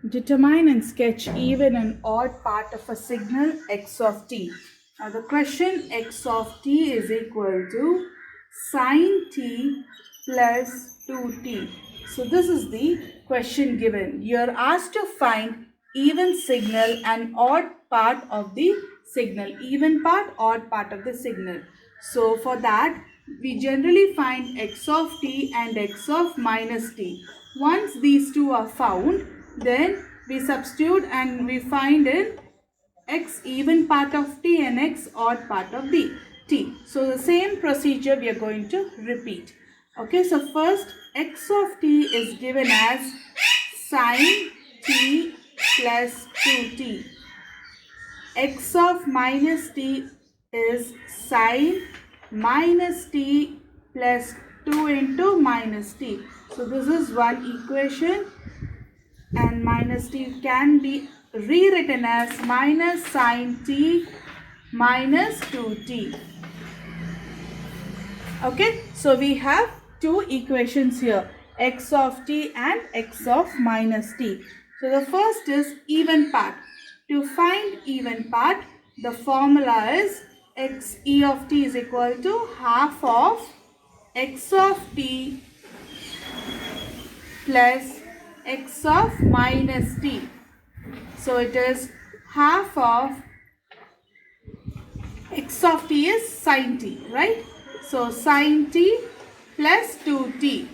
Determine and sketch even and odd part of a signal x of t. Now the question x of t is equal to sine t plus 2t. So this is the question given. You are asked to find even signal and odd part of the signal. Even part, odd part of the signal. So for that, we generally find x of t and x of minus t. Once these two are found, then we substitute and we find in x even part of t and x odd part of the t. So the same procedure we are going to repeat. Okay, so first x of t is given as sine t plus 2t. X of minus t is sine minus t plus 2 into minus t. So this is one equation, and minus t can be rewritten as minus sine t minus 2t. Okay, so we have two equations here, x of t and x of minus t. So the first is even part. To find even part, the formula is x e of t is equal to half of x of t plus x of minus t. So it is half of x of t is sine t, right? So sine t plus 2t.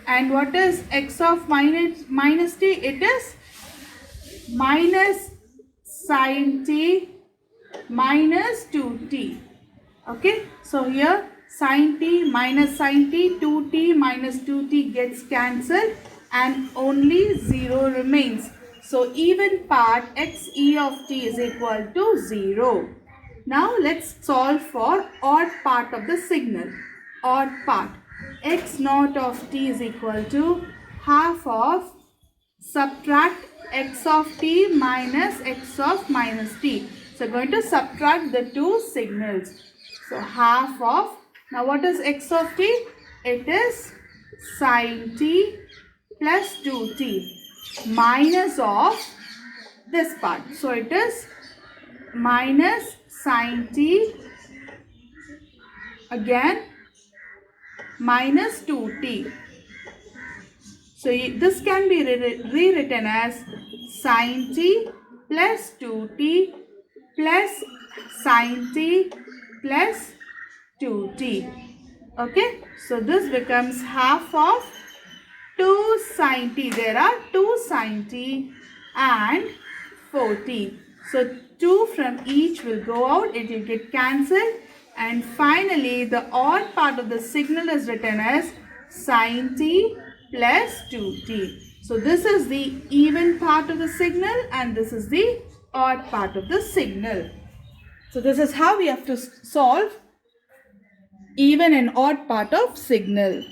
And what is x of minus t? It is minus sine t minus 2t. Okay, so here sine t minus sine t, 2t minus 2t gets cancelled and only 0 remains. So even part x e of t is equal to 0. Now let's solve for odd part of the signal. Odd part, x naught of t is equal to half of subtract x of t minus x of minus t. So going to subtract the two signals. So half of, now what is x of t? It is sine t plus 2t minus of this part. So it is minus sine t again minus 2t. So this can be rewritten as sine t plus 2t plus sine t plus 2t. Okay, so this becomes half of 2 sine t. There are 2 sine t and 4t. So 2 from each will go out. It will get cancelled. And finally, the odd part of the signal is written as sine t plus 2t. So this is the even part of the signal and this is the odd part of the signal. So this is how we have to solve even and odd part of signal.